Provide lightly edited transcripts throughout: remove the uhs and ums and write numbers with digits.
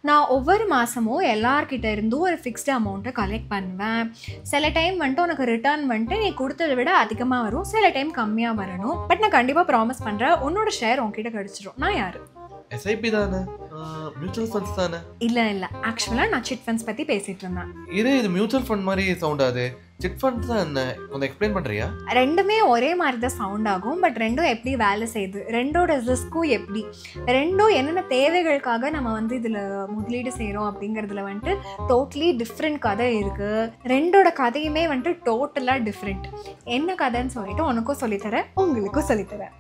நான் ஒவ்வொரு மாதமும் எல்லார்கிட்ட இருந்தும் ஒரு ஃபிக்ஸ்டு அமௌண்ட்டை கலெக்ட் பண்ணுவேன். சில டைம் வந்துட்டு உனக்கு ரிட்டர்ன் வந்துட்டு நீ கொடுத்ததை விட அதிகமாக வரும், சில டைம் கம்மியாக வரணும். பட் நான் கண்டிப்பாக ப்ராமிஸ் பண்ணுறேன், உன்னோட ஷேர் உன்கிட்ட கிடச்சிரும். நான் யார்? SIP தானே? மியூச்சுவல் ஃபண்ட்ஸ் தானே? இல்லை ஆக்சுவலாக நான் சிட் ஃபண்ட்ஸ் பற்றி பேசிகிட்டு இருந்தேன். இது மியூச்சுவல் ஃபண்ட் மாதிரி சவுண்ட் ஆகுது. சிட் ஃபண்ட்ஸ் தான் என்ன? கொஞ்சம் எக்ஸ்பிளைன் பண்ணுறியா? ரெண்டுமே ஒரே மாதிரி தான் சவுண்ட் ஆகும், பட் ரெண்டும் எப்படி வேலை செய்யுது, ரெண்டோட ரிஸ்க்கும் எப்படி, ரெண்டும் என்னென்ன தேவைகளுக்காக நம்ம இதில் முதலீடு செய்கிறோம் அப்படிங்கிறதுல டோட்டலி டிஃப்ரெண்ட் கதை இருக்குது. ரெண்டோட கதையுமே டோட்டலாக டிஃப்ரெண்ட். என்ன கதைன்னு சொல்லிட்டு உனக்கும் சொல்லித்தரேன், உங்களுக்கும் சொல்லித்தரேன்.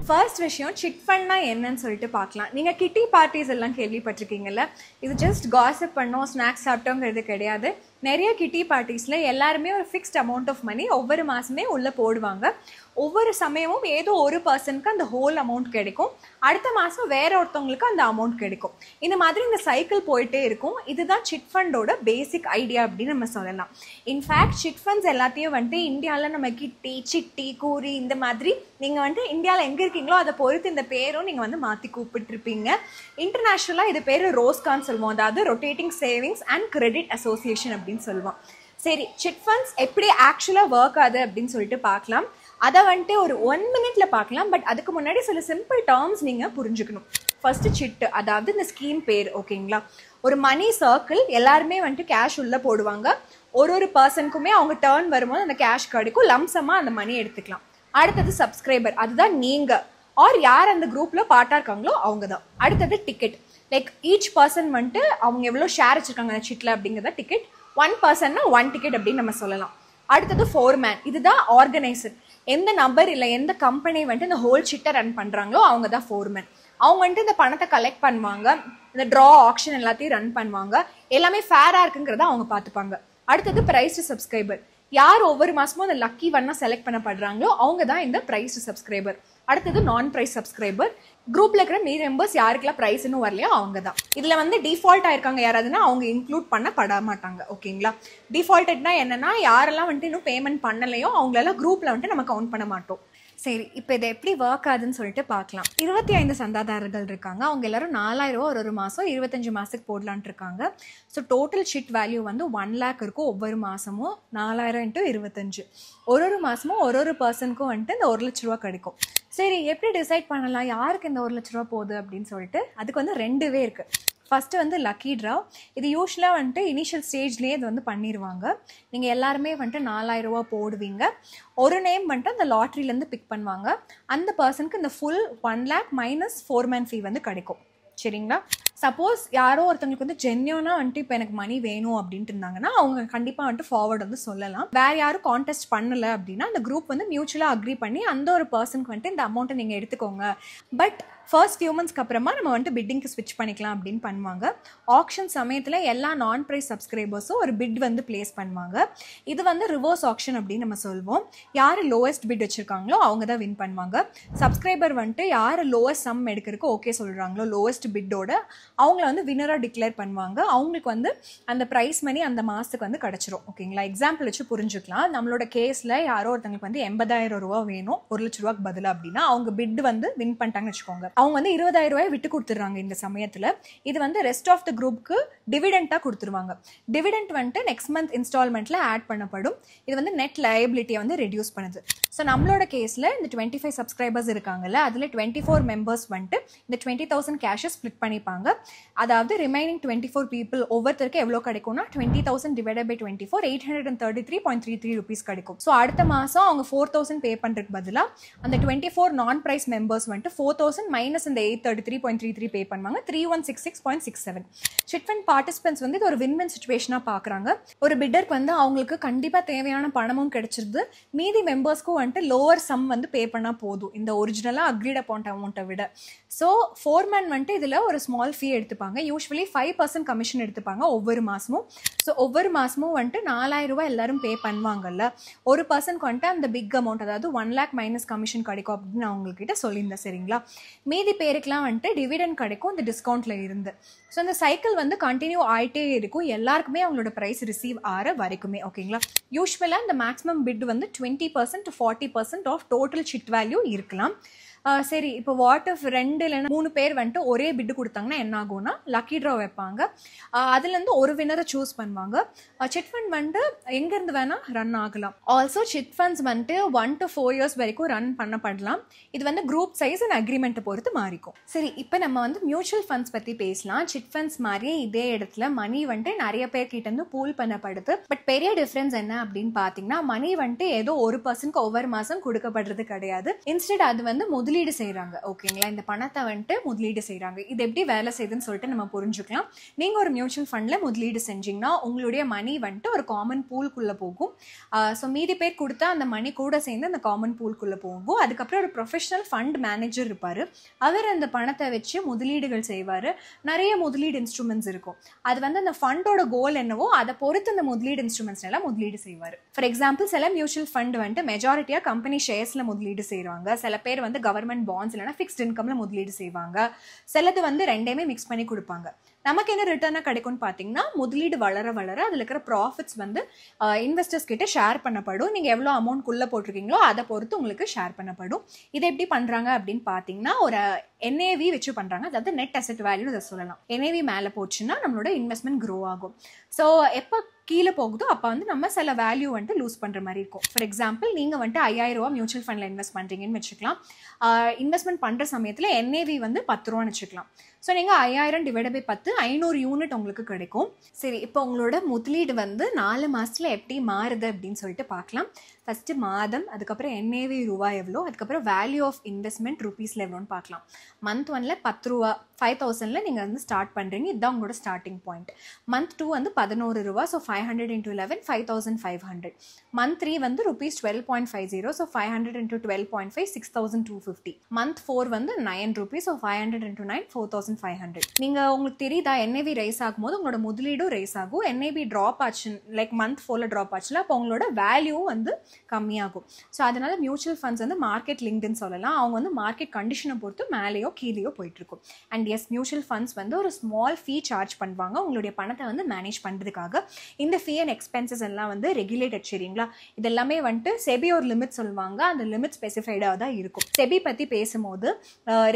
ஃபர்ஸ்ட் விஷயம், சிட் ஃபண்ட்னா என்னன்னு சொல்லிட்டு பார்க்கலாம். நீங்கள் கிட்டி பார்ட்டிஸ் எல்லாம் கேள்விப்பட்டிருக்கீங்கல்ல. இது ஜஸ்ட் காசிப் பண்ணோம், ஸ்நாக்ஸ் சாப்பிட்டோங்கிறது கிடையாது. நிறைய கிட்டி பார்ட்டிஸில் எல்லாருமே ஒரு ஃபிக்ஸ்ட் அமௌண்ட் ஆஃப் மணி ஒவ்வொரு மாதமே உள்ளே போடுவாங்க. ஒவ்வொரு சமயமும் ஏதோ ஒரு பர்சனுக்கு அந்த ஹோல் அமௌண்ட் கிடைக்கும், அடுத்த மாதம் வேற ஒருத்தவங்களுக்கு அந்த அமௌண்ட் கிடைக்கும். இந்த மாதிரி இந்த சைக்கிள் போயிட்டே இருக்கும். இதுதான் சிட் ஃபண்டோட பேசிக் ஐடியா அப்படின்னு நம்ம சொல்லலாம். இன்ஃபேக்ட் சிட் ஃபண்ட்ஸ் எல்லாத்தையும் இந்தியாவில் நம்ம கிட்டி, சிட்டி, கூரி இந்த மாதிரி நீங்கள் இந்தியாவில் எங்கே இருக்கீங்களோ அதை பொறுத்து இந்த பேரும் நீங்கள் மாற்றி கூப்பிட்டுருப்பீங்க. இன்டர்நேஷ்னலாக இது பேர் ரோஸ்கான்னு சொல்லுவோம், அதாவது rotating savings and credit association அப்படின்னு சொல்லுவோம். சரி, சிட் ஃபண்ட்ஸ் எப்படி ஆக்சுவலாக ஒர்க் ஆகுது அப்படின்னு சொல்லிட்டு பார்க்கலாம். அதை ஒரு 1 மினிட்ல பார்க்கலாம். பட் அதுக்கு முன்னாடி சில சிம்பிள் டேர்ம்ஸ் நீங்கள் புரிஞ்சுக்கணும். ஃபர்ஸ்ட் சிட்டு, அதாவது இந்த ஸ்கீம் பேர், ஓகேங்களா. ஒரு மணி சர்க்கிள், எல்லாருமே கேஷ் உள்ளே போடுவாங்க. ஒரு பர்சனுக்குமே அவங்க டேர்ன் வரும்போது அந்த கேஷ் கிடைக்கும், லம்சமாக அந்த மணி எடுத்துக்கலாம். அடுத்தது சப்ஸ்கிரைபர், அதுதான் நீங்கள் ஆர் யார் அந்த குரூப்பில் பார்ட்டாக இருக்காங்களோ அவங்க தான். அடுத்தது டிக்கெட், லைக் ஈச் பர்சன் அவங்க எவ்வளோ ஷேர் வச்சுருக்காங்க அந்த சிட்டில் அப்படிங்கிறத டிக்கெட். 1 பர்சன்னா 1 டிக்கெட் அப்படின்னு நம்ம சொல்லலாம். அடுத்தது ஃபோர்மேன், இதுதான் ஆர்கனைசர். எந்த நபர் இல்லை எந்த கம்பெனி இந்த ஹோல் சிட்டை ரன் பண்ணுறாங்களோ அவங்க தான் ஃபோர்மேன். அவங்க இந்த பணத்தை கலெக்ட் பண்ணுவாங்க, இந்த ட்ரா ஆக்ஷன் எல்லாத்தையும் ரன் பண்ணுவாங்க, எல்லாமே ஃபேராக இருக்குங்கிறத அவங்க பார்த்துப்பாங்க. அடுத்தது ப்ரைஸ் சப்ஸ்கிரைபர், யார் ஒவ்வொரு மாதமும் அந்த லக்கி ஒன்னா செலக்ட் பண்ணப்படுறாங்களோ அவங்க தான் இந்த ப்ரைஸ் சப்ஸ்கிரைபர். அடுத்தது நான் ப்ரைஸ் சப்ஸ்கிரைபர், குரூப்பில் இருக்கிற மீதி மெம்பர்ஸ் யாருக்கெல்லாம் ப்ரைஸ் இன்னும் வரலையோ அவங்க தான். இதில் டிஃபால்ட் ஆயிருக்காங்க யாராவதுன்னா அவங்க இன்க்ளூட் பண்ண மாட்டாங்க, ஓகேங்களா. டிஃபால்ட்டட்னா என்னன்னா, யாரெல்லாம் இன்னும் பேமெண்ட் பண்ணலையோ அவங்களெல்லாம் குரூப்பில் நம்ம கவுண்ட் பண்ண மாட்டோம். சரி, இப்போ இதை எப்படி ஒர்க் ஆகுதுன்னு சொல்லிட்டு பார்க்கலாம். 25 சந்தாதாரர்கள் இருக்காங்க. அவங்க எல்லாரும் 4000 ரூபா ஒரு மாதம் 25 மாதத்துக்கு போடலான்ட்டு இருக்காங்க. So total shit value 1 lakh இருக்கும். ஒவ்வொரு மாதமும் 4000 × 25, ஒரு மாதமும் ஒரு பர்சனுக்கும் இந்த 1 லட்ச ரூபா கிடைக்கும். சரி, எப்படி டிசைட் பண்ணலாம் யாருக்கு இந்த 1 லட்ச ரூபா போகுது அப்படின்னு சொல்லிட்டு? அதுக்கு 2 வே இருக்குது. First lucky draw. இது யூஸ்வலாக இனிஷியல் ஸ்டேஜ்லேயே இது பண்ணிடுவாங்க. நீங்கள் எல்லாருமே 4000 ரூபா போடுவீங்க. ஒரு நேம் அந்த லாட்ரிலேருந்து பிக் பண்ணுவாங்க. அந்த பர்சனுக்கு இந்த ஃபுல் 1 lakh மைனஸ் ஃபோர்மேன் ஃபீ கிடைக்கும். சரிங்களா. சப்போஸ் யாரோ ஒருத்தவங்களுக்கு ஜென்யூனாக இப்போ எனக்கு மணி வேணும் அப்படின்ட்டு இருந்தாங்கன்னா அவங்க கண்டிப்பாக ஃபார்வர்டு சொல்லலாம். வேற யாரும் கான்டெஸ்ட் பண்ணலை அப்படின்னா அந்த குரூப் மியூச்சுவலாக அக்ரி பண்ணி அந்த ஒரு பர்சனுக்கு இந்த அமௌண்ட்டை நீங்கள் எடுத்துக்கோங்க, பட் ஃபர்ஸ்ட் ஃபியூ மந்த்ஸ்க்கு அப்புறமா நம்ம பிட்டிங்க்கு ஸ்விட்ச் பண்ணிக்கலாம் அப்படின்னு பண்ணுவாங்க. ஆக்ஷன் சமயத்தில் எல்லா நான் ப்ரைஸ் சப்ஸ்கிரைபர்ஸும் ஒரு பிட் பிளேஸ் பண்ணுவாங்க. இது ரிவர்ஸ் ஆக்ஷன் அப்படின்னு நம்ம சொல்வோம். யார் லோவஸ்ட் பிட் வச்சுருக்காங்களோ அவங்க தான் வின் பண்ணுவாங்க. சப்ஸ்கிரைபர் யார் லோவஸ்ட் சம் எடுக்கிறதுக்கு ஓகே சொல்கிறாங்களோ லோவஸ்ட் பிட்டோட அவங்கள வின்னராக டிக்ளேர் பண்ணுவாங்க. அவங்களுக்கு அந்த ப்ரைஸ் மணி அந்த மாதத்துக்கு கிடச்சிரும், ஓகேங்களா. எக்ஸாம்பிள் வச்சு புரிஞ்சுக்கலாம். நம்மளோட கேஸில் யாரோ ஒருத்தங்களுக்கு 80,000 ரூபா வேணும் 1 லட்ச ரூபாய்க்கு பதிலாக அப்படின்னா அவங்க பிட் வின் பண்ணிட்டாங்கன்னு வச்சுக்கோங்க. அவங்க 20,000 ரூபாய் விட்டு கொடுத்துட்றாங்க இந்த சமயத்தில். இது ரெஸ்ட் ஆஃப் த குரூப்க்கு டிவிடெண்டாக கொடுத்துருவாங்க. டிவிடெண்ட் நெக்ஸ்ட் மந்த் இன்ஸ்டால்மெண்ட்டில் ஆட் பண்ணப்படும். இது நெட் லயபிலிட்டியை ரெடியூஸ் பண்ணுது. ஸோ நம்மளோட கேஸில் இந்த 25 சப்ஸ்கிரைபர்ஸ் இருக்காங்கல்ல, அதில் 24 மெம்பர்ஸ் இந்த 20,000 கேஷை ஸ்ப்ளிட் பண்ணிப்பாங்க. அதாவது ரிமைனிங் 24 பீப்புள் ஒவ்வொருத்தருக்கு எவ்வளோ கிடைக்கும்னா 20,000 டிவைடட் பை 24 833.33 rupees கிடைக்கும். ஸோ அடுத்த மாதம் அவங்க 4,000 பே பண்ணுறதுக்கு பதிலாக அந்த 24 நான் ப்ரைஸ் மெம்பர்ஸ் 4,000 மைனஸ் இந்த 833.33 பே பண்ணுவாங்க. 3,166.67. சிட் ஃபண்ட் பார்ட்டிசிபென்ட்ஸ் இது ஒரு வின்-வின் சிச்சுவேஷனாக பார்க்குறாங்க. ஒரு பிட்டருக்கு அவங்களுக்கு கண்டிப்பாக தேவையான பணமும் கிடைச்சிருது, மீதி மெம்பர்ஸ்க்கும் லோவர் சம் பே பண்ணால் போதும் இந்த ஒரிஜினலாக அக்ரீட் அப்பான் அமௌண்ட்டை விட. ஸோ ஃபோர்மேன் இதில் ஒரு ஸ்மால் ஃபீ எடுத்துப்பாங்க. யூஸ்வலி 5% கமிஷன் எடுத்துப்பாங்க ஒவ்வொரு மாதமும். ஸோ ஒவ்வொரு மாதமும் 4000 ரூபாய் எல்லாரும் பே பண்ணுவாங்கல்ல, ஒரு பர்சனுக்கு அந்த பிக் அமௌண்ட் அதாவது 1 lakh மைனஸ் கமிஷன் கிடைக்கும் அப்படின்னு நான் உங்ககிட்ட சொல்லியிருந்தேன். சரிங்களா. மீதி பேருக்குலாம் டிவிடெண்ட் கிடைக்கும் இந்த டிஸ்கவுண்ட்டில் இருந்து. ஸோ இந்த சைக்கிள் கண்டினியூ ஆகிட்டே இருக்கும் எல்லாருக்குமே அவங்களோட ப்ரைஸ் ரிசீவ் ஆகிற வரைக்குமே, ஓகேங்களா. யூஸ்வலாக இந்த maximum bid 20% to 40% of total chit value இருக்கலாம். சரி இப்போ வாட் இஃப் 2 இல்லைன்னா 3 பேர் வந்துட்டு ஒரே பிட்டு கொடுத்தாங்கன்னா என்ன ஆகும்னா லக்கி ட்ரா வைப்பாங்க. அதுலேருந்து ஒரு வினரை சூஸ் பண்ணுவாங்க. சிட் ஃபண்ட் வந்துட்டு எங்கேருந்து வேணால் ரன் ஆகலாம். ஆல்சோ சிட் ஃபண்ட்ஸ் வந்துட்டு 1 to 4 years வரைக்கும் ரன் பண்ணப்படலாம். இது வந்து குரூப் சைஸ் அண்ட் அக்ரிமெண்ட்டை பொறுத்து மாறிக்கும். சரி, இப்போ நம்ம வந்து மியூச்சுவல் ஃபண்ட்ஸ் பற்றி பேசலாம். சிட் ஃபண்ட்ஸ் மாதிரியே இதே இடத்துல மணி வந்துட்டு நிறைய பேர்கிட்ட இருந்து பூல் பண்ணப்படுது. பட் பெரிய டிஃப்ரென்ஸ் என்ன அப்படின்னு பார்த்தீங்கன்னா, மணி வந்துட்டு ஏதோ ஒரு பர்சனுக்கு ஒவ்வொரு மாதம் கொடுக்கப்படுறது கிடையாது. இன்ஸ்டெட் அது வந்து முதலீடு செய்கிறாங்க. ஓகேங்களா, இந்த பணத்தை வந்துட்டு முதலீடு செய்கிறாங்க. இது எப்படி வேலை செய்யுதுன்னு சொல்லிட்டு நம்ம புரிஞ்சுக்கலாம். நீங்கள் ஒரு மியூச்சுவல் ஃபண்டில் முதலீடு செஞ்சிங்கன்னா உங்களுடைய மணி வந்துட்டு ஒரு காமன் பூல்குள்ளே போகும். ஸோ மீதி பேர் கொடுத்தா அந்த மணி கூட சேர்ந்து அந்த காமன் பூல்குள்ளே போகும். அதுக்கப்புறம் ஒரு ப்ரொஃபஷனல் ஃபண்ட் மேனேஜர் இருப்பார். அவர் அந்த பணத்தை வச்சு முதலீடுகள் செய்வார். நிறைய முதலீடு இன்ஸ்ட்ருமெண்ட்ஸ் இருக்கும். அது வந்து அந்த ஃபண்டோட கோல் என்னவோ அதை பொறுத்து அந்த முதலீடு இன்ஸ்ட்ருமெண்ட்ஸ் எல்லாம் முதலீடு செய்வார். ஃபார் எக்ஸாம்பிள், சில மியூச்சுவல் ஃபண்ட் வந்துட்டு மெஜாரிட்டியாக கம்பெனி ஷேர்ஸில் முதலீடு செய்வாங்க. சில பேர் வந்து கவர்மெண்ட் பாண்ட்ஸ் இல்லைனா ஃபிக்ஸ்ட் இன்கம்ல முதலீடு செய்வாங்க. சிலது வந்து ரெண்டையுமே மிக்ஸ் பண்ணி கொடுப்பாங்க. நமக்கு என்ன ரிட்டர்னாக கிடைக்கும்னு பார்த்தீங்கன்னா, முதலீடு வளர வளர அதில் இருக்கிற ப்ராஃபிட்ஸ் வந்து இன்வெஸ்டர்ஸ் கிட்ட ஷேர் பண்ணப்படும். நீங்கள் எவ்வளோ அமௌண்ட்குள்ளே போட்டிருக்கீங்களோ அதை பொறுத்து உங்களுக்கு ஷேர் பண்ணப்படும். இதை எப்படி பண்ணுறாங்க அப்படின்னு பார்த்தீங்கன்னா, ஒரு NAV வச்சு பண்ணுறாங்க. அதாவது நெட் அசெட் வேல்யூ அதை சொல்லலாம். NAV மேலே போச்சுன்னா நம்மளோட இன்வெஸ்ட்மெண்ட் க்ரோ ஆகும். ஸோ எப்போ கீழே போகுதோ அப்போ வந்து நம்ம சில வேல்யூ வந்துட்டு லூஸ் பண்ணுற மாதிரி இருக்கும். ஃபார் எக்ஸாம்பிள், நீங்கள் வந்துட்டு 5000 ரூபா மியூச்சுவல் ஃபண்டில் இன்வெஸ்ட் பண்ணுறீங்கன்னு வச்சுக்கலாம். இன்வெஸ்ட்மெண்ட் பண்ணுற சமயத்தில் NAV வந்து 10 ரூபான்னு வச்சுக்கலாம். ஸோ நீங்கள் 5000 டிவைட் பை 10 500 யூனிட் உங்களுக்கு கிடைக்கும். சரி, இப்போ உங்களோட முதலீடு வந்து 4 மாதத்தில் எப்படி மாறுது அப்படின்னு சொல்லிட்டு பார்க்கலாம். ஃபஸ்ட்டு மாதம், அதுக்கப்புறம் NAV ரூபாய் எவ்வளோ, அதுக்கப்புறம் வேல்யூ ஆஃப் இன்வெஸ்ட்மெண்ட் ருபீஸில் எவ்வளோன்னு பார்க்கலாம். மந்த் 1ல் 10 ரூபா 5000ல் நீங்கள் வந்து ஸ்டார்ட் பண்ணுறீங்க. இதுதான் உங்களோட ஸ்டார்டிங் பாயிண்ட். மந்த் 2 வந்து 11 ரூபா. So 500 into 11 5500. மந்த் 3 வந்து ₹12.50. So 500 into 12.5 6250. மந்த் 4 வந்து 9 ரூபீஸ். So 500 into 9 4500. நீங்கள் உங்களுக்கு தெரியுதா, NAV ரைஸ் ஆகும்போது உங்களோட முதலீடும் ரைஸ் ஆகும். NAV ட்ராப் ஆச்சு, லைக் மந்த் 4ல் ட்ராப் ஆச்சுல, அப்போ உங்களோட வேல்யூவும் வந்து கம்மியாகும். ஸோ அதனால மியூச்சுவல் ஃபண்ட்ஸ் வந்து மார்க்கெட் லிங்க்டுன்னு சொல்லலாம். அவங்க வந்து மார்க்கெட் கண்டிஷனை பொறுத்து மேலேயோ கீழேயோ போயிட்டு இருக்கும். அண்ட் எஸ், மியூச்சுவல் ஃபண்ட்ஸ் வந்து ஒரு ஸ்மால் ஃபீ சார்ஜ் பண்ணுவாங்க உங்களுடைய பணத்தை வந்து மேனேஜ் பண்ணுறதுக்காக. இந்த ஃபீ அண்ட் எக்ஸ்பென்சஸ் எல்லாம் வந்து ரெகுலேட்டட். சரிங்களா, இதெல்லாமே வந்துட்டு செபி ஒரு லிமிட் சொல்லுவாங்க. அந்த லிமிட் ஸ்பெசிஃபைடாக தான் இருக்கும். செபி பற்றி பேசும்போது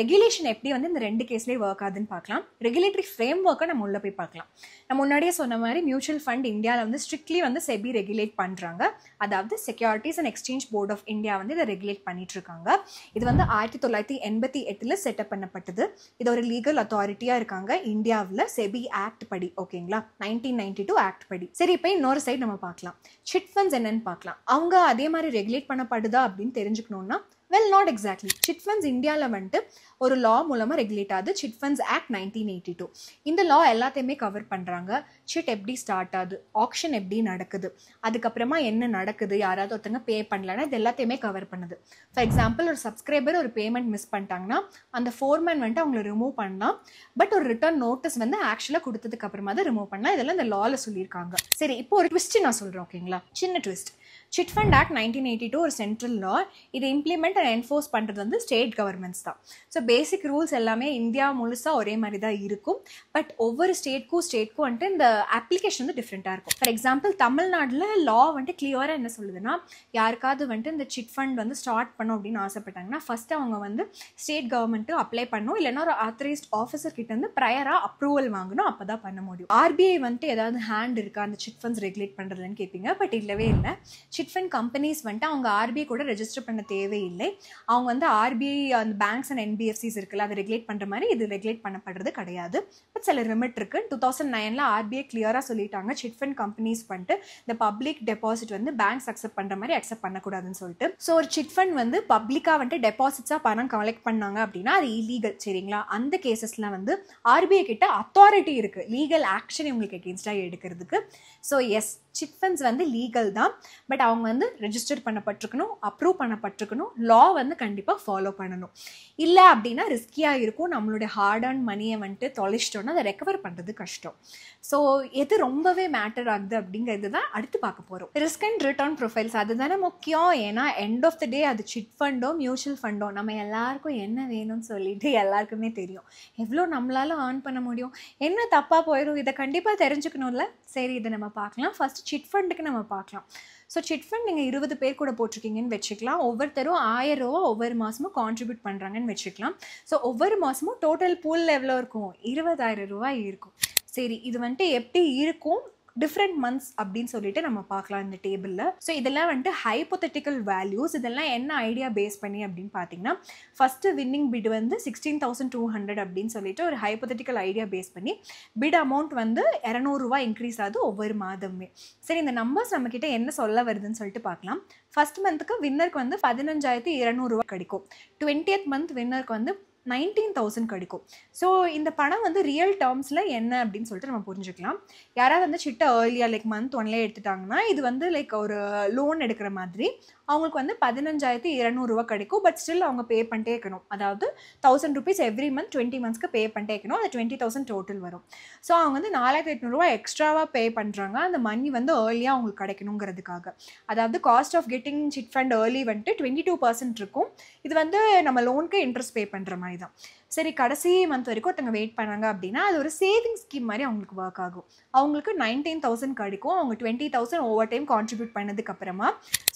ரெகுலேஷன் எப்படி வந்து இந்த 2 கேஸ்லேயே ஒர்க் ஆகுதுன்னு பார்க்கலாம். ரெகுலேட்டரி ஃப்ரேம் ஒர்க்கை நம்ம உள்ளே போய் பார்க்கலாம். நம்ம முன்னாடியே சொன்ன மாதிரி மியூச்சுவல் ஃபண்ட் இந்தியாவில் வந்து ஸ்ட்ரிக்ட்லி வந்து செபி ரெகுலேட் பண்ணுறாங்க. அதாவது securities and exchange board of India வந்து இதை ரெகுலேட் பண்ணிட்டு இருக்காங்க. இது வந்து 1988 செட்டப் பண்ணப்பட்டது. இது ஒரு லீகல் அத்தாரிட்டியாக இருக்காங்க இந்தியாவில் செபி ஆக்ட் படி. ஓகேங்களா, 1992 ஆக்ட் படி. சரி, இப்போ இன்னொரு சைடு நம்ம பார்க்கலாம். சிட் ஃபண்ட்ஸ் என்னன்னு பார்க்கலாம். அவங்க அதே மாதிரி ரெகுலேட் பண்ணப்படுதா அப்படின்னு தெரிஞ்சுக்கணும்னா, well, not exactly. Chit funds இந்தியாவில் வந்துட்டு ஒரு லா மூலமாக ரெகுலேட் ஆகுது. Chit funds act 1982. இந்த லா எல்லாத்தையுமே கவர் பண்ணுறாங்க. சிட் எப்படி ஸ்டார்ட் ஆகுது, ஆக்ஷன் எப்படி நடக்குது, அதுக்கப்புறமா என்ன நடக்குது, யாராவது ஒருத்தங்க பே பண்ணலன்னா, இது எல்லாத்தையுமே கவர் பண்ணுது. ஃபார் எக்ஸாம்பிள், ஒரு சப்ஸ்கிரைபர் ஒரு பேமெண்ட் மிஸ் பண்ணிட்டாங்கன்னா அந்த ஃபோர்மேன் வந்துட்டு அவங்களை ரிமூவ் பண்ணலாம். பட் ஒரு ரிட்டர்ன் நோட்டீஸ் வந்து ஆக்சுவலாக கொடுத்ததுக்கு அப்புறமா தான் ரிமூவ் பண்ணலாம். இதெல்லாம் இந்த லாவில் சொல்லியிருக்காங்க. சரி, இப்போ ஒரு ட்விஸ்ட் நான் சொல்கிறேன். ஓகேங்களா, சின்ன ட்விஸ்ட். சிட் ஃபண்ட் ஆக்ட் 1982 ஒரு சென்ட்ரல் லா. இதை இம்ப்ளிமெண்ட் அண்ட் என்ஃபோர்ஸ் பண்ணுறது வந்து ஸ்டேட் கவர்மெண்ட்ஸ் தான். ஸோ பேசிக் ரூல்ஸ் எல்லாமே இந்தியா முழுசாக ஒரே மாதிரி தான் இருக்கும். பட் ஒவ்வொரு ஸ்டேட்க்கும் வந்துட்டு இந்த அப்ளிகேஷன் வந்து டிஃப்ரெண்ட்டாக இருக்கும். ஃபார் எக்ஸாம்பிள், தமிழ்நாட்டில் லா வந்துட்டு கிளியராக என்ன சொல்லுதுன்னா, யாருக்காவது வந்துட்டு இந்த சிட் ஃபண்ட் வந்து ஸ்டார்ட் பண்ணும் அப்படின்னு ஆசைப்பட்டாங்கன்னா ஃபர்ஸ்ட் அவங்க வந்து ஸ்டேட் கவர்மெண்ட்டு அப்ளை பண்ணும், இல்லைன்னா ஒரு ஆத்தரைஸ்ட் ஆஃபீஸர் கிட்ட இருந்து ப்ரையராக அப்ரூவல் வாங்கணும். அப்போ தான் பண்ண முடியும். RBI வந்துட்டு ஏதாவது ஹேண்ட் இருக்கா அந்த சிட் ஃபண்ட்ஸ் ரெகுலேட் பண்ணுறதுன்னு கேட்பீங்க. பட் இல்லவே இல்லை. சிட் ஃபண்ட் கம்பெனிஸ் வந்துட்டு அவங்க RBI கூட ரெஜிஸ்டர் பண்ண தேவையில்லை. அவங்க வந்து RBI அந்த பேங்க்ஸ் அண்ட் NBFCs இருக்குல்ல, அதை ரெகுலேட் பண்ணுற மாதிரி இது ரெகுலேட் பண்ணப்படுறது கிடையாது. பட் சில லிமிட் இருக்கு. 2009ல் RBI கிளியராக சொல்லிட்டாங்க, சிட் ஃபண்ட் கம்பெனிஸ் வந்துட்டு இந்த பப்ளிக் டெபாசிட் வந்து பேங்க்ஸ் அக்செப்ட் பண்ணுற மாதிரி அக்செப்ட் பண்ணக்கூடாதுன்னு சொல்லிட்டு. ஸோ ஒரு சிட் ஃபண்ட் வந்து பப்ளிக்காக வந்துட்டு டெபாசிட்ஸாக பணம் கலெக்ட் பண்ணாங்க அப்படின்னா அது இல்லீகல். சரிங்களா, அந்த கேசஸ்ல வந்து RBI கிட்ட அத்தாரிட்டி இருக்கு லீகல் ஆக்ஷன் இவங்களுக்கு எகெயின்ஸ்டாக எடுக்கிறதுக்கு. ஸோ எஸ், சிட் ஃபண்ட்ஸ் வந்து லீகல் தான். பட் அவங்க வந்து ரெஜிஸ்டர் பண்ணப்பட்டிருக்கணும், அப்ரூவ் பண்ணப்பட்டிருக்கணும், லா வந்து கண்டிப்பாக ஃபாலோ பண்ணணும். இல்லை அப்படின்னா ரிஸ்கியாக இருக்கும். நம்மளுடைய ஹார்ட் அண்ட் மணியை வந்துட்டு தொலைச்சிட்டோன்னா அதை ரெக்கவர் பண்ணுறது கஷ்டம். ஸோ எது ரொம்பவே மேட்டர் ஆகுது அப்படிங்கிறது தான் அடுத்து பார்க்க போகிறோம். ரிஸ்க் அண்ட் ரிட்டர்ன் ப்ரொஃபைல்ஸ் அதுதானே முக்கியம். ஏன்னா எண்ட் ஆஃப் த டே அது சிட் ஃபண்டோ மியூச்சுவல் ஃபண்டோ நம்ம எல்லாருக்கும் என்ன வேணும்னு சொல்லிட்டு எல்லாருக்குமே தெரியும். எவ்வளோ நம்மளால ஏர்ன் பண்ண முடியும், என்ன தப்பாக போயிடும், இதை கண்டிப்பாக தெரிஞ்சுக்கணும்ல. சரி, இதை நம்ம பார்க்கலாம். ஃபர்ஸ்ட் சிட் ஃபண்டுக்கு நம்ம பார்க்கலாம். ஸோ சிட் ஃபண்ட் நீங்கள் 20 பேர் கூட போட்டிருக்கீங்கன்னு வச்சுக்கலாம். ஒவ்வொருத்தரும் ரூ. 1000 ஒவ்வொரு மாதமும் கான்ட்ரிபியூட் பண்ணுறாங்கன்னு வச்சுக்கலாம். ஸோ ஒவ்வொரு மாதமும் டோட்டல் பூல் எவ்வளோ இருக்கும்? 20,000 இருக்கும். சரி, இது வந்துட்டு எப்படி இருக்கும் டிஃப்ரெண்ட் மந்த்ஸ் அப்படின்னு சொல்லிட்டு நம்ம பார்க்கலாம் இந்த டேபிளில். ஸோ இதெல்லாம் வந்துட்டு ஹைப்போதெட்டிக்கல் வேல்யூஸ். இதெல்லாம் என்ன ஐடியா பேஸ் பண்ணி அப்படின்னு பார்த்தீங்கன்னா, ஃபஸ்ட்டு வின்னிங் பிட் வந்து 16,200 அப்படின்னு சொல்லிட்டு ஒரு ஹைப்போதெட்டிக்கல் ஐடியா பேஸ் பண்ணி பிட் அமௌண்ட் வந்து ரூ. 200 இன்க்ரீஸ் ஆகுது ஒவ்வொரு மாதமே. சரி, இந்த நம்பர்ஸ் நம்மக்கிட்ட என்ன சொல்ல வருதுன்னு சொல்லிட்டு பார்க்கலாம். ஃபர்ஸ்ட் மந்த்துக்கு வின்னருக்கு வந்து 15,200 கிடைக்கும். 20th மந்த் வின்னருக்கு வந்து 19,000 கிடைக்கும். ஸோ இந்த பணம் வந்து ரியல் டேர்ம்ஸில் என்ன அப்படின்னு சொல்லிட்டு நம்ம புரிஞ்சுக்கலாம். யாராவது வந்து சிட்டை ஏர்லியாக லைக் மந்த் 1 எடுத்துட்டாங்கன்னா இது வந்து லைக் ஒரு லோன் எடுக்கிற மாதிரி அவங்களுக்கு வந்து 15,200 கிடைக்கும். பட் ஸ்டில் அவங்க பே பண்ணிட்டே இருக்கணும். அதாவது ₹1,000 எவ்ரி மந்த் 20 மந்த்ஸ்க்கு பே பண்ணிட்டே இருக்கணும். அது 20,000 டோட்டல் வரும். ஸோ அவங்க வந்து 4,800 எக்ஸ்ட்ராவாக பே பண்ணுறாங்க அந்த மணி வந்து ஏர்லியாக அவங்களுக்கு கிடைக்கணுங்கிறதுக்காக. அதாவது cost of getting chit fund early வந்துட்டு 22% இருக்கும். இது வந்து நம்ம லோனுக்கு இன்ட்ரெஸ்ட் பே பண்ணுற மாதிரி தான். சரி, கடைசி மந்த் வரைக்கும் ஒருத்தங்க வெயிட் பண்ணாங்க அப்படின்னா அது ஒரு சேவிங் ஸ்கீம் மாதிரி அவங்களுக்கு ஒர்க் ஆகும். அவங்களுக்கு 19,000 கிடைக்கும். அவங்க 20,000 ஓவர் டைம் கான்ட்ரிபியூட் பண்ணதுக்கு அப்புறமா.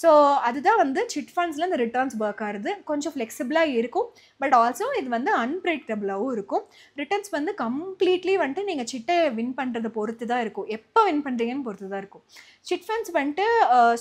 ஸோ அதுதான் வந்து சிட் ஃபண்ட்ஸில் இந்த ரிட்டர்ன்ஸ் ஒர்க் ஆகுது. கொஞ்சம் ஃப்ளெக்சிபிளாக இருக்கும். பட் ஆல்சோ இது வந்து அன்பிரெடிக்டபிளாகவும் இருக்கும். ரிட்டர்ன்ஸ் வந்து கம்ப்ளீட்லி வந்துட்டு நீங்கள் சிட்டை வின் பண்ணுறதை பொறுத்து தான் இருக்கும். எப்போ வின் பண்ணுறீங்கன்னு பொறுத்து தான் இருக்கும். சிட் ஃபண்ட்ஸ் வந்துட்டு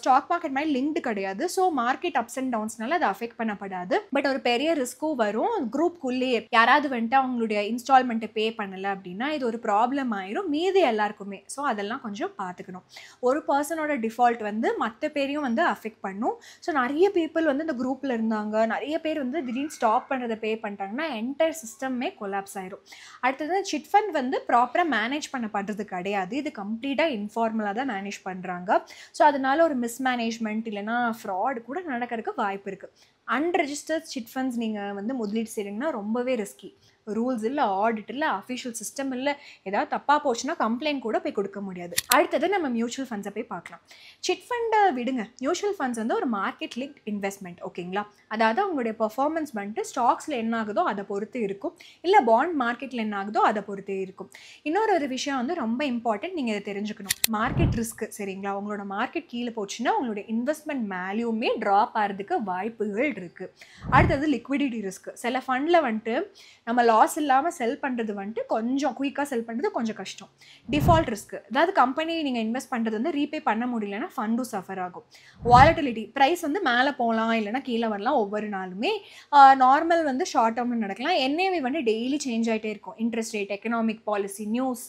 ஸ்டாக் மார்க்கெட் மாதிரி லிங்க்டு கிடையாது. ஸோ மார்க்கெட் அப்ஸ் அண்ட் டவுன்ஸ்னால அது அஃபெக்ட் பண்ணப்படாது. பட் ஒரு பெரிய ரிஸ்க்கும் வரும். குரூப்குள்ளேயே யாராவது வந்துட்டு அவங்களுடைய இன்ஸ்டால்மெண்ட்டை பே பண்ணலை அப்படின்னா இது ஒரு ப்ராப்ளம் ஆயிரும் மீதி எல்லாருக்குமே. ஸோ அதெல்லாம் கொஞ்சம் பார்த்துக்கணும். ஒரு பர்சனோட டிஃபால்ட் வந்து மற்ற பேரையும் வந்து அஃபெக்ட் பண்ணும். ஸோ நிறைய பீப்புள் வந்து இந்த குரூப்பில் இருந்தாங்க, நிறைய பேர் வந்து திடீர்னு ஸ்டாப் பண்ணுறதை பே பண்ணிட்டாங்கன்னா என்டையர் சிஸ்டமே கொலாப்ஸ் ஆயிரும். அடுத்தது சிட் ஃபண்ட் வந்து ப்ராப்பராக மேனேஜ் பண்ணப்படுறது கிடையாது. இது கம்ப்ளீட்டாக இன்ஃபார்மலாக தான் மேனேஜ் பண்ணுறாங்க. ஸோ அதனால ஒரு மிஸ்மேனேஜ்மெண்ட் இல்லைனா ஃப்ராட் கூட நடக்கிறதுக்கு வாய்ப்பு இருக்குது. அன்ரெஜிஸ்டர்ட் சிட் ஃபண்ட்ஸ் நீங்கள் வந்து முதலீடு செய்கிறீங்கன்னா ரொம்பவே ரிஸ்கி. ரூல்ஸ் இல்லை, ஆடிட் இல்லை, அஃபிஷியல் சிஸ்டம் இல்லை. ஏதாவது தப்பாக போச்சுன்னா கம்ப்ளைண்ட் கூட போய் கொடுக்க முடியாது. அடுத்தது நம்ம மியூச்சுவல் ஃபண்ட்ஸை போய் பார்க்கலாம். சிட் ஃபண்டை விடுங்க. மியூச்சுவல் ஃபண்ட்ஸ் வந்து ஒரு மார்க்கெட் லிங்க் இன்வெஸ்ட்மெண்ட். ஓகேங்களா? அதாவது அவங்களுடைய பர்ஃபார்மன்ஸ் வந்துட்டு ஸ்டாக்ஸில் என்ன ஆகுதோ அதை பொறுத்து இருக்கும். இல்லை பாண்ட் மார்க்கெட்டில் என்ன ஆகுதோ அதை பொறுத்தே இருக்கும். இன்னொரு விஷயம் வந்து ரொம்ப இம்பார்ட்டன்ட், நீங்கள் இதை தெரிஞ்சுக்கணும். Market risk. சரிங்களா? உங்களோட மார்க்கெட் கீழே போச்சுன்னா உங்களுடைய இன்வெஸ்ட்மெண்ட் வேல்யூமே ட்ராப் ஆகிறதுக்கு வாய்ப்புகள் இருக்குது. அடுத்தது லிக்விடிட்டி ரிஸ்க். சில ஃபண்டில் வந்துட்டு நம்ம லாஸ் இல்லாமல் செல் பண்ணுறது வந்துட்டு கொஞ்சம் குயிக்காக செல் பண்ணுறது கொஞ்சம் கஷ்டம். Default risk. அதாவது கம்பெனி நீங்கள் இன்வெஸ்ட் பண்ணுறது வந்து ரீபே பண்ண முடியலன்னா ஃபண்டும் சஃபர் ஆகும். வாலட்டிலிட்டி. ப்ரைஸ் வந்து மேலே போகலாம் இல்லைனா கீழே வரலாம். ஒவ்வொரு நாளுமே நார்மல் வந்து ஷார்ட் டேர்மில் நடக்கலாம். என்ஏவி வந்து டெய்லி சேஞ்ச் ஆகிட்டே இருக்கும். Interest rate, economic policy, news,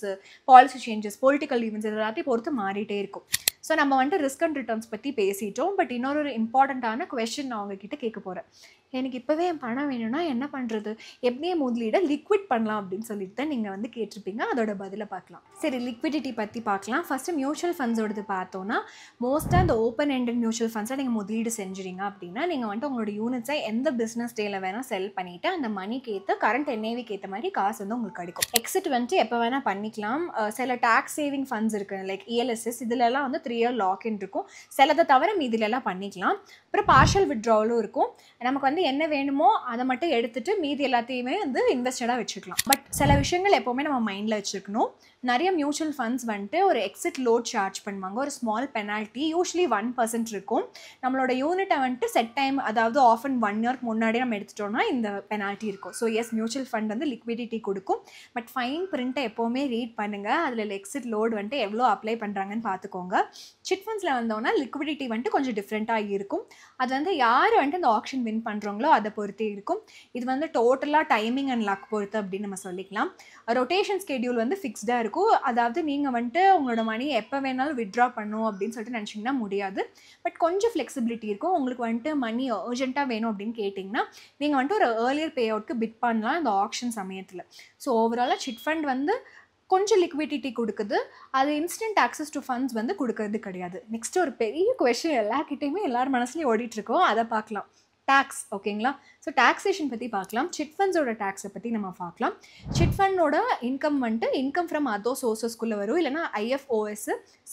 policy changes, political events இது எல்லாத்தையும் பொறுத்து மாறிட்டே இருக்கும். ஸோ நம்ம வந்துட்டு ரிஸ்க் அண்ட் ரிட்டர்ன்ஸ் பற்றி பேசிட்டோம். பட் இன்னொரு இம்பார்ட்டண்ட்டான கொஸ்டின் நான் உங்ககிட்ட கேட்க போகிறேன். எனக்கு இப்போவே என் பணம் வேணும்னா என்ன பண்ணுறது? எப்படியே முதலீடை லிக்விட் பண்ணலாம் அப்படின்னு சொல்லிட்டு தான் நீங்கள் வந்து கேட்டிருப்பீங்க. அதோட பதிலை பார்க்கலாம். சரி, லிக்விடிட்டி பற்றி பார்க்கலாம். ஃபஸ்ட்டு மியூச்சுவல் ஃபண்ட்ஸோடது பார்த்தோன்னா மோஸ்ட்டாக இந்த ஓப்பன் எண்டட் மியூச்சுவல் ஃபண்ட்ஸை நீங்கள் முதலீடு செஞ்சுறீங்க அப்படின்னா நீங்கள் வந்துட்டு உங்களோட யூனிட்ஸை எந்த பிஸ்னஸ் டேல வேணால் செல் பண்ணிவிட்டு அந்த மணிக்கு ஏற்ற கரண்ட் என்ஏவிக்கு ஏற்ற மாதிரி காசு வந்து உங்களுக்கு கிடைக்கும். எக்ஸிட் வந்துட்டு எப்போ வேணால் பண்ணிக்கலாம். சில டேக்ஸ் சேவிங் ஃபண்ட்ஸ் இருக்குது லைக் ELSS. இதிலெல்லாம் வந்து 3 year லாக்இன் இருக்கும். சிலதை தவிர மீதிலெல்லாம் பண்ணிக்கலாம். அப்புறம் பார்ஷியல் வித்ட்ராவலும் இருக்கும். நமக்கு வந்து என்ன வேணுமோ அதை மட்டும் எடுத்துகிட்டு மீதி எல்லாத்தையுமே வந்து இன்வெஸ்டடாக வச்சுக்கலாம். பட் சில விஷயங்கள் எப்போவுமே நம்ம மைண்டில் வச்சுருக்கணும். நிறைய மியூச்சுவல் ஃபண்ட்ஸ் வந்துட்டு ஒரு எக்ஸிட் லோட் சார்ஜ் பண்ணுவாங்க. ஒரு ஸ்மால் பெனால்ட்டி, யூஸ்வலி 1% இருக்கும். நம்மளோட யூனிட்டை வந்துட்டு செட் டைம், அதாவது ஆஃப் அண்ட் 1 year முன்னாடியே நம்ம எடுத்துட்டோம்னா இந்த பெனால்ட்டி இருக்கும். ஸோ எஸ், மியூச்சுவல் ஃபண்ட் வந்து லிக்விடிட்டி கொடுக்கும். பட் ஃபைன் பிரிண்ட்டை எப்போவுமே ரீட் பண்ணுங்கள். அதில் எக்ஸிட் லோட் வந்துட்டு எவ்வளோ அப்ளை பண்ணுறாங்கன்னு பார்த்துக்கோங்க. சிட் ஃபண்ட்ஸில் வந்தோன்னா லிக்விடிட்டி வந்துட்டு கொஞ்சம் டிஃப்ரெண்ட்டாக இருக்கும். அது வந்து யார் வந்துட்டு இந்த ஆப்ஷன் வின் பண்ணுறாங்களோ அதை பொறுத்தே இருக்கும். இது வந்து டோட்டலாக டைமிங் அண்ட் லக் பொறுத்து அப்படின்னு நம்ம சொல்லிக்கலாம். ரொட்டேஷன் ஸ்கெடியூல் வந்து ஃபிக்ஸ்டாக இருக்கும். அதாவது நீங்கள் வந்துட்டு உங்களோட மணி எப்போ வேணாலும் வித்ட்ரா பண்ணும் அப்படின்னு சொல்லிட்டு நினச்சிங்கன்னா முடியாது. பட் கொஞ்சம் ஃப்ளெக்சிபிலிட்டி இருக்கும். உங்களுக்கு வந்துட்டு மணி அர்ஜென்ட்டாக வேணும் அப்படின்னு கேட்டிங்கன்னா நீங்கள் வந்துட்டு ஒரு ஏர்லியர் பே அவுட்க்கு பிட் பண்ணலாம் இந்த ஆப்ஷன் சமயத்தில். ஸோ ஓவராலாக சிட் ஃபண்ட் வந்து கொஞ்சம் லிக்விடிட்டி கொடுக்குது. அது இன்ஸ்டன்ட் ஆக்சஸ் டு ஃபண்ட்ஸ் வந்து கொடுக்கறது கிடையாது. நெக்ஸ்ட் ஒரு பெரிய கொஷின் எல்லாருக்கிட்டையுமே எல்லாரும் மனசுலையும் ஓடிட்டுருக்கோம். அதை பார்க்கலாம். டேக்ஸ். ஓகேங்களா? ஸோ டாக்ஸேஷன் பற்றி பார்க்கலாம். சிட் ஃபண்ட்ஸோட டேக்ஸை பற்றி நம்ம பார்க்கலாம். சிட் ஃபண்டோட இன்கம் வந்துட்டு இன்கம் ஃப்ரம் அதோ சோர்சஸ்க்குள்ளே வரும். இல்லைனா IFOS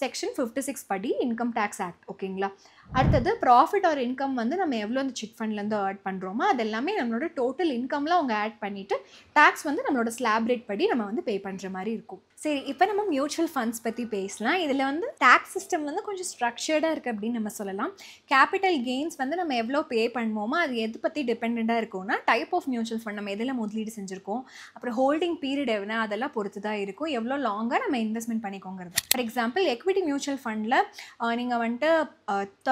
செக்ஷன் 56 படி இன்கம் டேக்ஸ் ஆக்ட். ஓகேங்களா? அடுத்தது ப்ராஃபிட் ஆர் இன்கம் வந்து நம்ம எவ்வளோ அந்த சிட் ஃபண்ட்லேருந்து ஆட் பண்ணுறோமோ அது எல்லாமே நம்மளோட டோட்டல் இன்கமில் அவங்க ஆட் பண்ணிவிட்டு டேக்ஸ் வந்து நம்மளோட ஸ்லாப் ரேட் படி நம்ம வந்து பே பண்ணுற மாதிரி இருக்கும். சரி, இப்போ நம்ம மியூச்சுவல் ஃபண்ட்ஸ் பற்றி பேசலாம். இதில் வந்து டேக்ஸ் சிஸ்டம் வந்து கொஞ்சம் ஸ்ட்ரக்சர்டாக இருக்குது அப்படின்னு நம்ம சொல்லலாம். கேபிட்டல் கெயின்ஸ் வந்து நம்ம எவ்வளோ பே பண்ணுவோமோ அது எது பற்றி டிபெண்ட்டாக இருக்கும்னா டைப் ஆஃப் மியூச்சுவல் ஃபண்ட், நம்ம எதில் முதலீடு செஞ்சுருக்கோம், அப்புறம் ஹோல்டிங் பீரியட் எவ்வளோ அதெல்லாம் பொறுத்து தான் இருக்கும் எவ்வளோ லாங்காக நம்ம இன்வெஸ்ட்மெண்ட் பண்ணிக்கோங்கிறது. ஃபார் எக்ஸாம்பிள் எக்விட்டி மியூச்சுவல் ஃபண்டில் நீங்கள் வந்துட்டு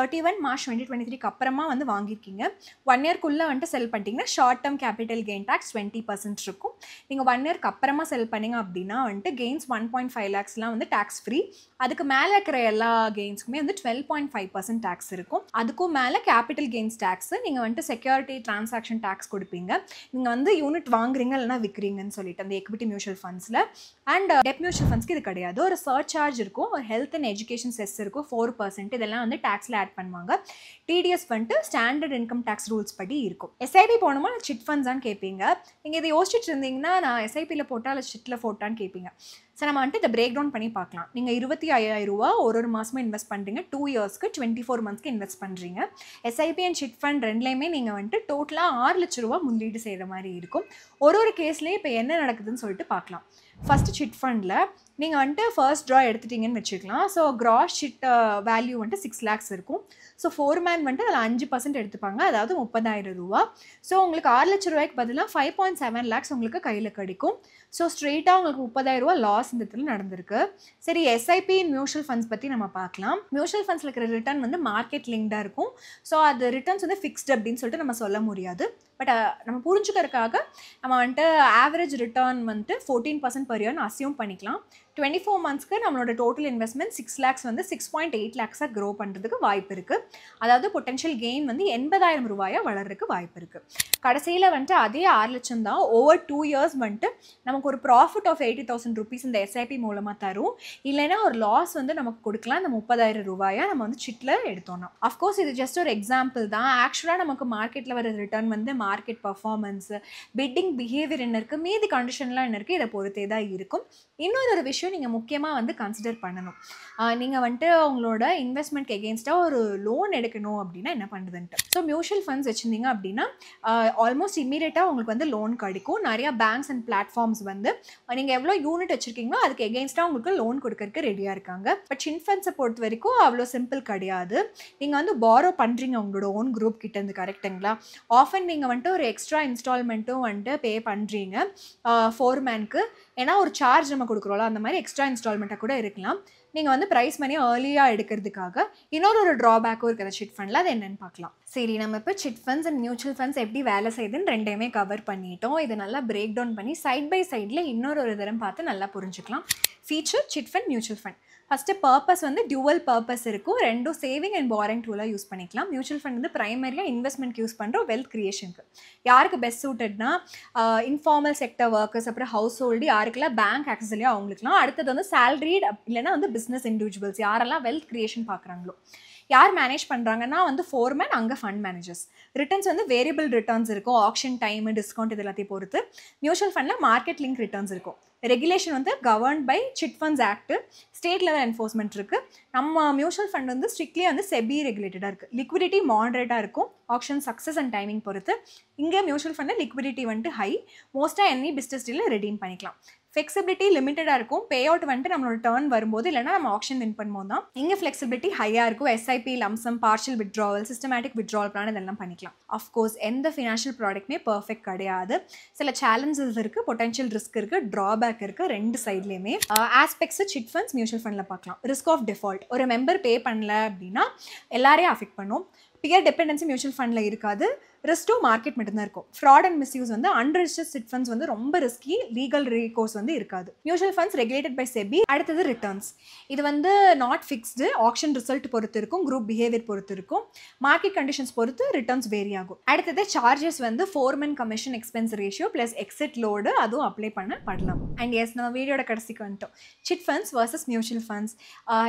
31 மார்ச் 2023 அப்புறமா வந்து வாங்கியிருக்கீங்க, 1 இயர்க்குள்ளே வந்துட்டு செல் பண்ணிட்டீங்கன்னா short term capital gain tax 20% இருக்கும். நீங்கள் 1 இயர்க்கு அப்புறமா செல் பண்ணிங்க அப்படின்னா வந்துட்டு கெயின்ஸ் 1.5 lakhsலாம் வந்து டேக்ஸ் ஃப்ரீ. அதுக்கு மேலே இருக்கிற எல்லா கெயின்ஸுக்குமே வந்து 12.5% டேக்ஸ் இருக்கும். அதுக்கும் மேலே கேபிட்டல் கெயின்ஸ் டேக்ஸு, நீங்கள் வந்துட்டு செக்யூரிட்டி டிரான்சாக்ஷன் டேக்ஸ் கொடுப்பீங்க. நீங்கள் வந்து யூனிட் வாங்குறீங்க இல்லைனா விற்கிறீங்கன்னு சொல்லிட்டு அந்த எக்விட்டி மியூச்சுவல் ஃபண்ட்ஸில். அண்ட் டெட் மியூச்சுவல் ஃபண்ட்ஸ்க்கு இது கிடையாது. ஒரு சர்சார்ஜ் இருக்கும், ஒரு ஹெல்த் அண்ட் எஜுகேஷன் செஸ் இருக்கும் 4%. இதெல்லாம் வந்து டேக்ஸில் ஆட் பண்ணுவாங்க. டிடிஎஸ் வந்துட்டு ஸ்டாண்டர்ட் இன்கம் டேக்ஸ் ரூல்ஸ் படி இருக்கும். எஸ்ஐபி போனோமா சிட் ஃபண்ட்ஸான்னு கேட்பீங்க. நீங்கள் இதை யோசிச்சுட்டு இருந்தீங்கன்னா நான் எஸ்ஐபியில் போட்டால் இல்லை சிட்டில் போட்டான்னு கேட்பீங்க. ஸோ நம்ம வந்துட்டு இதை பிரேக் டவுன் பண்ணி பார்க்கலாம். நீங்கள் 25,000 ரூபா ஒரு மாதமும் இன்வெஸ்ட் பண்ணுறீங்க, 2 இயர்ஸ்க்கு 24 மந்த்ஸ்க்கு இன்வெஸ்ட் பண்ணுறீங்க. எஸ்ஐபி அண்ட் சிட் ஃபண்ட் ரெண்டுலேயுமே நீங்கள் வந்துட்டு டோட்டலாக 6 லட்ச ரூபா முதலீடு செய்கிற மாதிரி இருக்கும். ஒரு கேஸ்லேயே இப்போ என்ன நடக்குதுன்னு சொல்லிட்டு பார்க்கலாம். ஃபஸ்ட்டு சிட் ஃபண்டில் நீங்கள் வந்துட்டு ஃபர்ஸ்ட் ட்ரா எடுத்துட்டிங்கன்னு வச்சுக்கலாம். ஸோ கிராஸ் சிட் வேல்யூ வந்துட்டு 6 lakhs இருக்கும். ஸோ ஃபோர்மேன் வந்துட்டு அதில் 5% எடுத்துப்பாங்க, அதாவது 30,000 ரூபா. ஸோ உங்களுக்கு 6 லட்ச ரூபாய்க்கு பதிலாக 5.7 lakhs உங்களுக்கு கையில் கிடைக்கும். ஸோ ஸ்ட்ரெயிட்டாக உங்களுக்கு 30,000 ரூபா லாஸ் இந்த இடத்துல நடந்திருக்கு. சரி, எஸ்ஐபி மியூச்சுவல் ஃபண்ட்ஸ் பற்றி நம்ம பார்க்கலாம். மியூச்சுவல் ஃபண்ட்ஸில் இருக்கிற ரிட்டர்ன் வந்து மார்க்கெட் லிங்க்டாக இருக்கும். ஸோ அது ரிட்டர்ன்ஸ் வந்து ஃபிக்ஸ்டு அப்படின்னு சொல்லிட்டு நம்ம சொல்ல முடியாது. பட் நம்ம புரிஞ்சுக்கிறதுக்காக நம்ம வந்துட்டு ஆவரேஜ் ரிட்டர்ன் வந்துட்டு 14% per year அசியூம் பண்ணிக்கலாம். 24 மந்த்ஸ்க்கு நம்மளோட டோட்டல் இன்வெஸ்ட்மெண்ட் 6 lakhs வந்து 6.8 lakhs க்ரோ பண்ணுறதுக்கு வாய்ப்பு இருக்குது. அதாவது பொட்டன்ஷியல் கெயின் வந்து 80,000 ரூபாயாக வளர்றதுக்கு வாய்ப்பு இருக்குது. கடைசியில் வந்துட்டு அதே 6 லட்சம் தான் ஓவர் 2 years வந்துட்டு நமக்கு ஒரு ப்ராஃபிட் ஆஃப் 80,000 rupees இந்த எஸ்ஐபி மூலமாக தரும். இல்லைன்னா ஒரு லாஸ் வந்து நமக்கு கொடுக்கலாம். இந்த 30,000 ரூபாயை நம்ம வந்து சிட்டில் எடுத்தோம்னா. அஃப்கோர்ஸ் இது ஜஸ்ட் ஒரு எக்ஸாம்பிள் தான். ஆக்சுவலாக நமக்கு மார்க்கெட்டில் வர ரிட்டர்ன் வந்து மார்க்கெட் பர்ஃபார்மன்ஸு, பிட்டிங் பிஹேவியர் என்ன இருக்குது, மீதி கண்டிஷன்லாம் என்ன இருக்குது, இதை பொறுத்தே தான் இருக்கும். இன்னொரு விஷயம் நீங்கள் முக்கியமாக வந்து கன்சிடர் பண்ணணும். நீங்கள் வந்துட்டு உங்களோட இன்வெஸ்ட்மெண்ட்க்கு எகெயின்ஸ்டாக ஒரு லோன் எடுக்கணும் அப்படின்னா என்ன பண்ணுதுன்ட்டு. ஸோ மியூச்சுவல் ஃபண்ட்ஸ் வச்சுருந்தீங்க அப்படின்னா ஆல்மோஸ்ட் இம்மீடியட்டாக உங்களுக்கு வந்து லோன் கிடைக்கும். நிறையா பேங்க்ஸ் அண்ட் பிளாட்ஃபார்ம்ஸ் வந்து நீங்கள் எவ்வளோ யூனிட் வச்சுருக்கீங்களோ அதுக்கு எகெயின்ஸ்டாக உங்களுக்கு லோன் கொடுக்கறதுக்கு ரெடியாக இருக்காங்க. பட் சிட் ஃபண்ட்ஸை பொறுத்த வரைக்கும் அவ்வளோ சிம்பிள் கிடையாது. நீங்கள் வந்து பாரோ பண்ணுறீங்க உங்களோட ஓன் குரூப் கிட்டேருந்து, கரெக்டுங்களா? ஆஃபன் நீங்கள் வந்துட்டு ஒரு எக்ஸ்ட்ரா இன்ஸ்டால்மெண்ட்டும் வந்துட்டு பே பண்ணுறீங்க ஃபோர்மேனுக்கு. ஏன்னா ஒரு சார்ஜ் நம்ம கொடுக்குறோம்ல, அந்த மாதிரி எக்ஸ்ட்ரா இன்ஸ்டால்மெண்ட்டாக கூட இருக்கலாம். நீங்கள் வந்து ப்ரைஸ் மணி ஏர்லியாக எடுக்கிறதுக்காக இன்னொரு ட்ராபேக்கும் இருக்குது சிட் ஃபண்டில். அது என்னென்னு பார்க்கலாம். சரி, நம்ம இப்போ chit funds and mutual funds எப்படி வேலை செய்யுதுன்னு ரெண்டையுமே கவர் பண்ணிட்டோம். இதை நல்லா பிரேக் டவுன் பண்ணி சைட் பை சைடில் இன்னொரு தரம் பார்த்து நல்லா புரிஞ்சுக்கலாம். Feature chit fund, mutual fund. First purpose வந்து டியூவல் பர்பஸ் இருக்கும். ரெண்டும் சேவிங் அண்ட் பாரிங் டூலாக யூஸ் பண்ணிக்கலாம். மியூச்சுவல் ஃபண்ட் வந்து ப்ரைமரியாக இன்வெஸ்ட்மெண்ட் யூஸ் பண்ணுறோம், வெல்த் கிரியேஷனுக்கு. யாருக்கு பெஸ்ட் சூட்டட்னா இன்ஃபார்மல் செக்டர் ஒர்க்கர்ஸ், அப்புறம் ஹவுஸ் ஹோல்டு, யாருக்கெல்லாம் பேங்க் ஆக்சஸ் இல்லையோ அவங்களுக்குலாம். அடுத்தது வந்து சேலரிட் இல்லைனா வந்து பிஸ்னஸ் இண்டிவிஜுவல்ஸ், யாரெல்லாம் வெல்த் கிரியேஷன் பார்க்குறாங்களோ. யார் மேனேஜ் பண்ணுறாங்கன்னா வந்து ஃபோர்மேன், அங்கே ஃபண்ட் மேனேஜர்ஸ். ரிட்டர்ன்ஸ் வந்து வேரியபிள் ரிட்டர்ன்ஸ் இருக்கும், ஆப்ஷன் டைமு, டிஸ்கவுண்ட் இது எல்லாத்தையும் பொறுத்து. மியூச்சுவல் ஃபண்டில் மார்க்கெட் லிங்க் ரிட்டர்ன்ஸ் இருக்கும். ரெகுலேஷன் வந்து governed by chit funds act, state level enforcement இருக்குது. நம்ம மியூச்சுவல் ஃபண்ட் வந்து ஸ்ட்ரிக்ட்லி வந்து செபி ரெகுலேட்டடாக இருக்குது. லிக்விடிட்டி மாடரேட்டாக இருக்கும், ஆப்ஷன் சக்ஸஸ் அண்ட் டைமிங் பொறுத்து. இங்கே மியூச்சுவல் ஃபண்டில் லிக்விடிட்டி வந்துட்டு ஹை, மோஸ்ட்டாக எனி பிஸ்னஸ் டீலில் ரெடீம் பண்ணிக்கலாம். ஃப்ளெக்சிபிலிட்டி லிமிட்டடாக இருக்கும். பே அவுட் வந்துட்டு நம்மளோட டர்ன் வரும்போது, இல்லைனா நம்ம ஆப்ஷன் வின் பண்ணும்போது தான். இங்கே ஃப்ளெக்சிபிலிட்டி ஹையாக இருக்கும். SIP, lump sum, partial withdrawal, systematic withdrawal plan இதெல்லாம் பண்ணிக்கலாம். அஃப்கோர்ஸ் எந்த ஃபினான்ஷியல் ப்ராடக்ட்மே பர்ஃபெக்ட் கிடையாது. சில சேலஞ்சஸ் இருக்குது, பொட்டன்ஷியல் ரிஸ்க் இருக்குது, ட்ராபேக் இருக்குது. ரெண்டு சைட்லேயுமே ஆஸ்பெக்ட்ஸ் சிட் ஃபண்ட்ஸ், மியூச்சுவல் ஃபண்டில் பார்க்கலாம். ரிஸ்க் ஆஃப் டிஃபால்ட், ஒரு மெம்பர் பே பண்ணல அப்படின்னா எல்லாரையும் அஃபெக்ட் பண்ணும். பியர் டிபெண்டன்சி மியூச்சுவல் ஃபண்டில் இருக்காது. ரிஸ்க் டு மார்க்கெட் மட்டும்தான் இருக்கும். ஃப்ராட் அண்ட் மிஸ்யூஸ் வந்து அன்ரிஜிஸ்டர்ட் சிட் ஃபண்ட்ஸ் வந்து ரொம்ப ரிஸ்கி, லீகல் ரீகோர்ஸ் வந்து இருக்காது. Mutual funds regulated by SEBI. அடுத்தது ரிட்டர்ன்ஸ். இது வந்து நாட் ஃபிக்ஸ்டு, ஆக்ஷன் ரிசல்ட் பொறுத்து இருக்கும், குரூப் பிஹேவியர் பொறுத்து இருக்கும், மார்க்கெட் கண்டிஷன்ஸ் பொறுத்து ரிட்டர்ன்ஸ் வேரி ஆகும். அடுத்தது சார்ஜஸ் வந்து foreman commission expense ratio plus exit load அதுவும் அப்ளை பண்ணப்படலாம். அண்ட் எஸ், நம்ம வீடியோட கடைசிக்கு வந்துட்டோம். Chit funds versus mutual funds.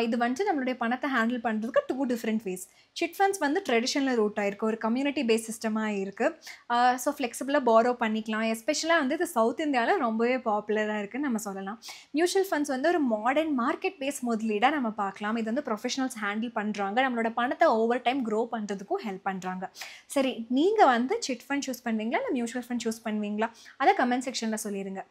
இது வந்துட்டு நம்மளுடைய பணத்தை ஹேண்டில் பண்ணுறதுக்கு 2 டிஃப்ரெண்ட் வேஸ். சிட் ஃபண்ட்ஸ் வந்து ட்ரெடிஷனல் ரூட்டாக இருக்கும், ஒரு கம்யூனிட்டி பேஸ் சிஸ்டமாக அதிகமாக இருக்குது. ஸோ ஃப்ளெக்சிபிளாக பாரோ பண்ணிக்கலாம். எஸ்பெஷலாக வந்து இது சவுத் இந்தியாவில் ரொம்பவே பாப்புலராக இருக்குதுன்னு நம்ம சொல்லலாம். மியூச்சுவல் ஃபண்ட்ஸ் வந்து ஒரு மாடர்ன் மார்க்கெட் பேஸ் முதலீடாக நம்ம பார்க்கலாம். இது வந்து ப்ரொஃபஷனல்ஸ் ஹேண்டில் பண்ணுறாங்க. நம்மளோட பணத்தை ஓவர் டைம் க்ரோ பண்ணுறதுக்கும் ஹெல்ப் பண்ணுறாங்க. சரி, நீங்கள் வந்து சிட் ஃபண்ட் சூஸ் பண்ணுவீங்களா இல்லை மியூச்சுவல் ஃபண்ட் சூஸ் பண்ணுவீங்களா? அதை கமெண்ட் செக்ஷனில் சொல்லிடுங்க.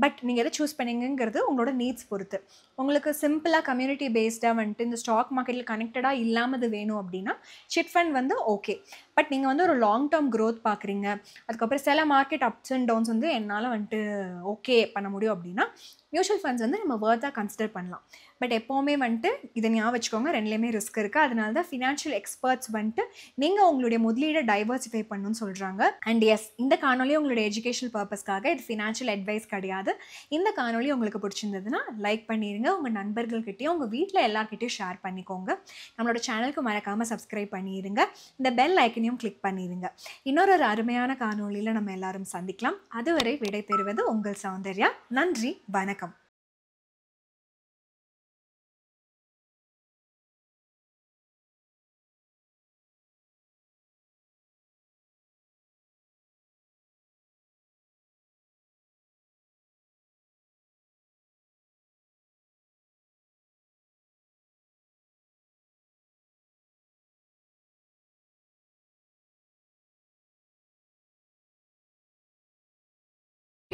பட் நீங்கள் எதை சூஸ் பண்ணீங்கிறது உங்களோட நீட்ஸ் பொறுத்து. உங்களுக்கு சிம்பிளாக கம்யூனிட்டி பேஸ்டாக வந்துட்டு இந்த ஸ்டாக் மார்க்கெட்டில் கனெக்டடாக இல்லாமல் வேணும் அப்படின்னா சிட் ஃபண்ட் வந்து ஓகே. பட் நீங்கள் வந்து ஒரு லாங் டேர்ம் க்ரோத் பார்க்குறீங்க, அதுக்கப்புறம் சில மார்க்கெட் அப்ஸ் அண்ட் டவுன்ஸ் வந்து என்னால் வந்துட்டு ஓகே பண்ண முடியும் அப்படின்னா மியூச்சுவல் ஃபண்ட்ஸ் வந்து நம்ம வர்த்தாக கன்சிடர் பண்ணலாம். பட் எப்போவுமே வந்துட்டு இதை ஞாபகம் வச்சுக்கோங்க, ரெண்டுலேயுமே ரிஸ்க் இருக்குது. அதனால தான் ஃபினான்ஷியல் எக்ஸ்பர்ட்ஸ் வந்துட்டு நீங்கள் உங்களுடைய முதலீடை டைவர்சிஃபை பண்ணணும்னு சொல்கிறாங்க. அண்ட் எஸ், இந்த காணொலி உங்களுடைய எஜுகேஷனல் பர்பஸ்க்காக, இது ஃபினான்ஷியல் அட்வைஸ் கிடையாது. இந்த காணொலி உங்களுக்கு பிடிச்சிருந்ததுன்னா லைக் பண்ணிடுங்க, உங்கள் நண்பர்கள்கிட்டையும் உங்கள் வீட்டில் எல்லார்கிட்டையும் ஷேர் பண்ணிக்கோங்க. நம்மளோட சேனலுக்கு மறக்காமல் சப்ஸ்கிரைப் பண்ணிடுங்க. இந்த பெல் ஐக்கனையும் கிளிக் பண்ணிடுங்க. இன்னொரு அருமையான காணொலியில் நம்ம எல்லாரும் சந்திக்கலாம். அதுவரை விடை பெறுவது உங்கள் சௌந்தர்யா. நன்றி, வணக்கம்.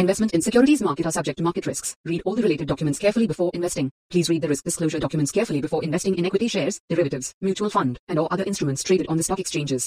Investment in securities market are subject to market risks. Read all the related documents carefully before investing. Please read the risk disclosure documents carefully before investing in equity shares, derivatives, mutual fund, and or other instruments traded on the stock exchanges.